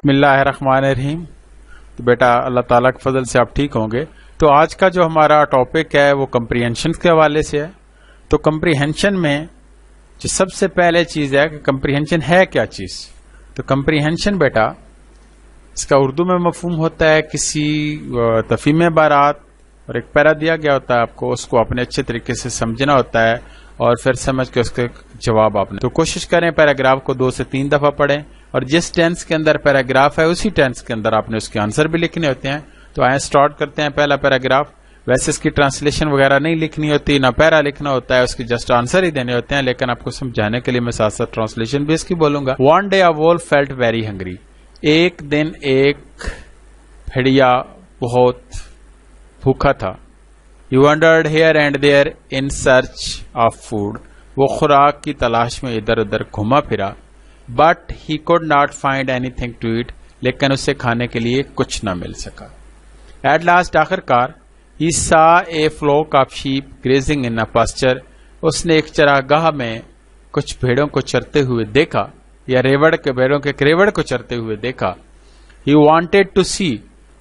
بسم اللہ الرحمن الرحیم. تو بیٹا اللہ تعالیٰ کے فضل سے آپ ٹھیک ہوں گے. تو آج کا جو ہمارا ٹاپک ہے وہ کمپریہنشن کے حوالے سے ہے. تو کمپریہنشن میں جو سب سے پہلے چیز ہے کہ کمپریہنشن ہے کیا چیز. تو کمپریہنشن بیٹا اس کا اردو میں مفہوم ہوتا ہے کسی تفہیم عبارات اور ایک پیرا دیا گیا ہوتا ہے آپ کو، اس کو اپنے اچھے طریقے سے سمجھنا ہوتا ہے اور پھر سمجھ کے اس کے جواب آپ نے. تو کوشش کریں پیراگراف کو 2 سے 3 دفعہ پڑھیں اور جس ٹینس کے اندر پیراگراف ہے اسی ٹینس کے اندر آپ نے اس کے آنسر بھی لکھنے ہوتے ہیں. تو آئیں سٹارٹ کرتے ہیں پہلا پیراگراف. ویسے اس کی ٹرانسلیشن وغیرہ نہیں لکھنی ہوتی، نہ پیرا لکھنا ہوتا ہے، اس کی جسٹ آنسر ہی دینے ہوتے ہیں، لیکن آپ کو سمجھانے کے لیے میں ساتھ ساتھ ٹرانسلیشن بھی اس کی بولوں گا. ون ڈے اے وولف فیلٹ ویری ہنگری. ایک دن ایک بھیڑیا بہت بھوکا تھا. He wandered here and there in search of food. وہ خوراک کی تلاش میں ادھر ادھر گھوما پھرا. But he could not find anything to eat. لیکن اسے کھانے کے لیے کچھ نہ مل سکا. At last آخر کار he saw a flock of sheep grazing in a pasture. اس نے ایک چراگاہ میں کچھ بھیڑوں کو چرتے ہوئے دیکھا، یا بھیڑوں کے ریوڑ کو چرتے ہوئے دیکھا. He wanted to see.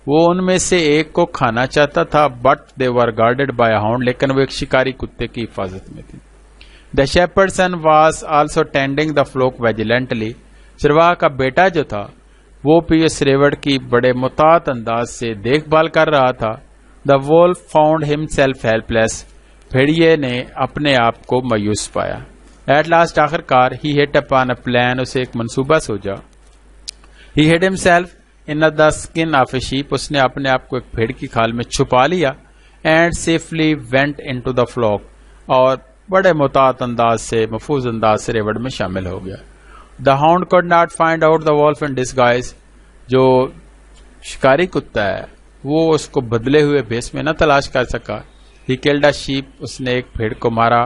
وہ ان میں سے ایک کو کھانا چاہتا تھا. But they were guarded by a hound. لیکن وہ ایک شکاری کتے کی حفاظت میں تھی. The shepherd's son was also tending the flock vigilantly. چرواہ کا بیٹا جو تھا وہ بھی اس ریوڑ کی بڑے محتاط انداز سے دیکھ بھال کر رہا تھا. The wolf found himself helpless. بھیڑیے نے اپنے آپ کو مایوس پایا. At last آخر کار he hit upon a plan. اسے ایک منصوبہ سوچا. He hid himself in the skin of a sheep. اس نے اپنے آپ کو ایک بھیڑ کی کھال میں چھپا لیا. And safely went into the flock. اور بڑے محتاط انداز سے، محفوظ انداز سے ریوڑ میں شامل ہو گیا. The hound could not find out the wolf in disguise. جو شکاری کتا ہے وہ اس کو بدلے ہوئے بھیس میں نہ تلاش کر سکا. He killed a sheep. اس نے ایک بھیڑ کو مارا.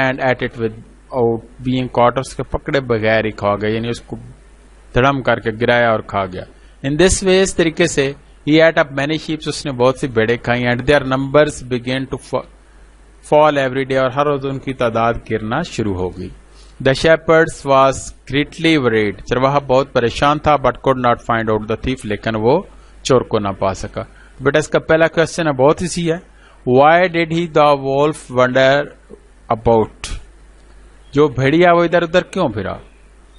And ate it without being caught. اس کے پکڑے بغیر ہی کھا گیا، یعنی اس کو دھڑم کر کے گرایا اور کھا گیا. In this way اس طریقے سے he ate up many sheep. اس نے بہت سی بھیڑیں کھائیں. And their numbers began to fall every day. اور ہر روز ان کی تعداد گرنا شروع ہو گئی. The shepherd was greatly worried. چرواہا بہت پریشان تھا. But could not find out the thief. لیکن وہ چور کو نہ پا سکا. بیٹا اس کا پہلا کوشچن ہے بہت ایزی ہے. Why did he the wolf wander about? جو بھیڑیا وہ ادھر ادھر کیوں پھرا؟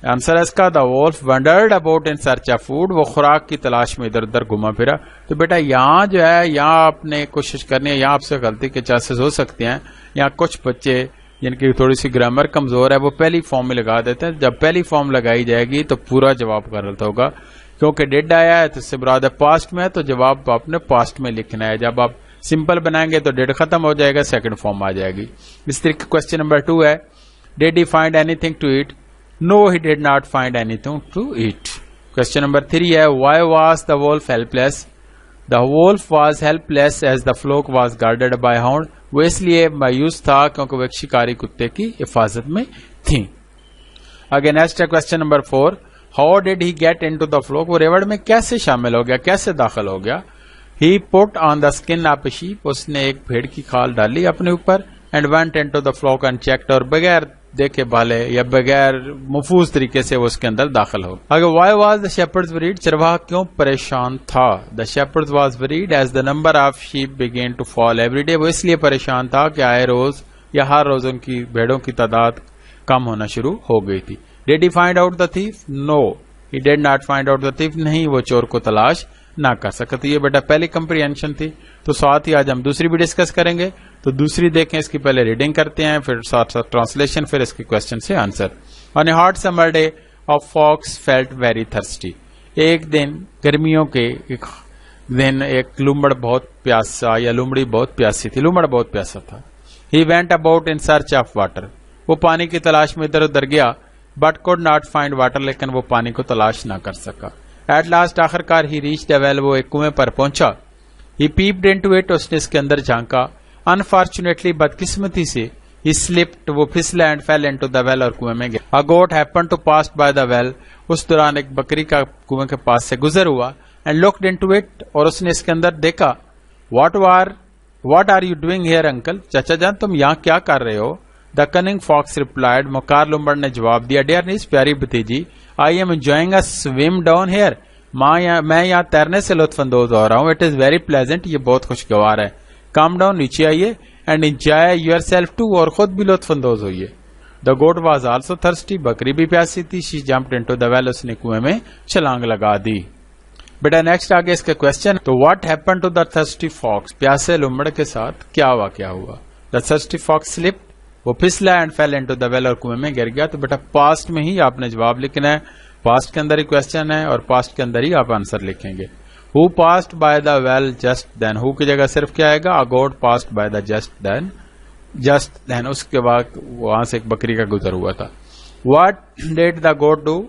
آنسر ہے اس کا the wolf wandered about in search of food. وہ خوراک کی تلاش میں ادھر ادھر گھوما پھرا. تو بیٹا یہاں جو ہے، یہاں آپ نے کوشش کرنی ہے، یہاں آپ سے غلطی کے چانسز ہو سکتے ہیں. یہاں کچھ بچے جن کی تھوڑی سی گرامر کمزور ہے وہ پہلی فارم میں لگا دیتے ہیں. جب پہلی فارم لگائی جائے گی تو پورا جواب غلط ہوگا، کیونکہ ڈیڈ آیا ہے تو اس سے مراد ہے پاسٹ میں ہے، تو جواب آپ نے پاسٹ میں لکھنا ہے. جب آپ سمپل بنائیں گے تو ڈیڈ ختم ہو جائے گا، سیکنڈ فارم آ جائے گی. اس طریقے کوشچن نمبر 2 ہے did he find any thing to eat. No, he did not find anything to eat. Question number 3 ہے why was the wolf helpless? The wolf was helpless as the flock was guarded by hound. وہ اس لیے مایوس تھا کیونکہ وہ ایک شکاری کتے کی حفاظت میں تھی. آگے نیکسٹ ہے question number 4. How did he get into the flock? وہ ریوڑ میں کیسے شامل ہو گیا، کیسے داخل ہو گیا؟ He put on the skin of a sheep. اس نے ایک بھیڑ کی کھال ڈالی اپنے اوپر. And went into the flock and checked. اور بغیر دیکھے بالے یا بغیر محفوظ طریقے سے وہ اس کے اندر داخل ہو. اگر why was the shepherd worried? چرواہا کیوں پریشان تھا؟ The shepherd was worried as the number of sheep began to fall every day. وہ اس لیے پریشان تھا کہ آئے روز یا ہر روز ان کی بھیڑوں کی تعداد کم ہونا شروع ہو گئی تھی. Did he find out the thief? No, he did not find out the thief. نہیں، وہ چور کو تلاش نہ کر سکا. تو یہ بیٹا پہلی کمپریہنشن تھی. تو ساتھ ہی آج ہم دوسری بھی ڈسکس کریں گے. تو دوسری دیکھیں، اس کی پہلے ریڈنگ کرتے ہیں، پھر ساتھ ساتھ ٹرانسلیشن، پھر اس کے کوشچن سے answer. On a hot summer day, a fox felt very thirsty. ایک دن گرمیوں کے دن ایک لومڑ بہت پیاسا یا لومڑی بہت پیاسی تھی. لومڑ بہت پیاسا تھا. He went about in search of water. وہ پانی کی تلاش میں ادھر ادھر گیا. But could not find water. لیکن وہ پانی کو تلاش نہ کر سکا. At last آخر کار he reached a well. وہ ایک کنویں پر پہنچا. He peeped into it. اس نے اس کے اندر جھانکا. Unfortunately, بدقسمتی سے he slipped. وہ پھسلا and fell into the well. اور کنویں میں گیا. A goat happened to pass by the well. اس دوران ایک بکری کا کنویں کے پاس سے گزر ہوا. And looked into it. اور اس نے اس کے اندر دیکھا. What are you doing here, uncle? چچا جان تم یہاں کیا کر رہے ہو؟ The cunning fox replied. مکار لومڑ نے جواب دیا. Dear niece, پیاری بھتیجی, I am enjoying a swim down here. میں یہاں تیرنے سے لطف اندوز ہو رہا ہوں. اٹ از ویری پلیزنٹ, یہ بہت خوشگوار ہے. کام ڈاؤن, نیچے آئیے, and enjoy yourself too, اور خود بھی لطف اندوز ہوئیے. The goat was also thirsty, بکری بھی پیاسی تھی. She jumped into the well, اس نے کنویں میں چھلانگ لگا دی. بیٹا نیکسٹ آگے اس کے کوشچن. تو what happen to the thirsty fox, پیاسے لومڑ کے ساتھ کیا واقعہ ہوا؟ دا تھرسٹی فاکس سلپ, وہ پھسلا and fell into the well, اور کنویں میں گر گیا. تو بیٹا پاسٹ میں ہی آپ نے جواب لکھنا ہے, پاسٹ کے اندر ہی کوشچن ہے اور پاسٹ کے اندر ہی آپ آنسر لکھیں گے. Who passed by the well just then, who کی جگہ صرف کیا آئے گا؟ Goat passed by the just then, اس کے بعد وہاں سے ایک بکری کا گزر ہوا تھا. What did the got do,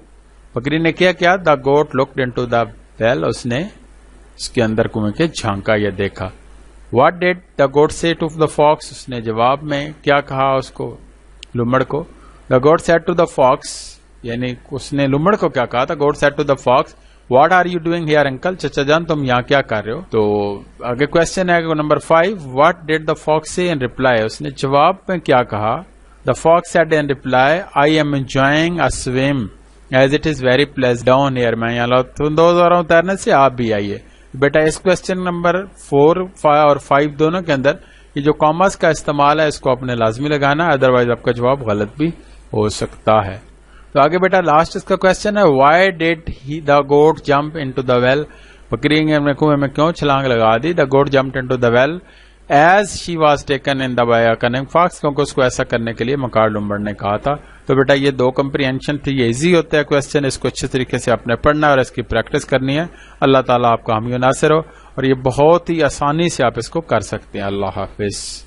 بکری نے کیا؟ دا گوٹ لکڈ انٹو دا ویل, اس نے اس کے اندر کنویں کے جھانکا یا دیکھا. واٹ ڈیڈ دا گوٹ سے ٹو دا فاکس, اس نے جواب میں کیا کہا اس کو, لومڑ کو؟ The goat said to the fox, یعنی اس نے لومڑ کو کیا کہا تھا؟ Goat said to the fox what are you doing here uncle, چچا جان تم یہاں کیا کر رہے ہو؟ تو آگے کوشچن ہے number 5. What did the fox say in reply, اس نے جواب میں کیا کہا؟ The fox said in reply I am enjoying a swim as it is very pleasant down here, میں یہاں لطف اندوز ہو رہا ہوں تیرنے سے, آپ بھی آئیے. بیٹا اس کوشچن نمبر 4 اور 5 دونوں کے اندر یہ جو کاماز کا استعمال ہے اس کو آپ نے لازمی لگانا, ادروائز آپ کا جواب غلط بھی ہو سکتا ہے. تو آگے بیٹا لاسٹ اس کا کوشچن ہے. Why did the goat jump into the well, بکری نے کنویں میں کیوں چھلانگ لگا دی؟ The goat jumped into the well as she was taken in the by a cunning fox, کیونکہ اس کو ایسا کرنے کے لیے مکار لومڑ نے کہا تھا. تو بیٹا یہ 2 کمپریہنشن تھی, یہ ایزی ہوتا ہے کوشچن, اس کو اچھے طریقے سے آپ نے پڑھنا ہے اور اس کی پریکٹس کرنی ہے. اللہ تعالیٰ آپ کا حامی و ناصر ہو, اور یہ بہت ہی آسانی سے آپ اس کو کر سکتے ہیں. اللہ حافظ.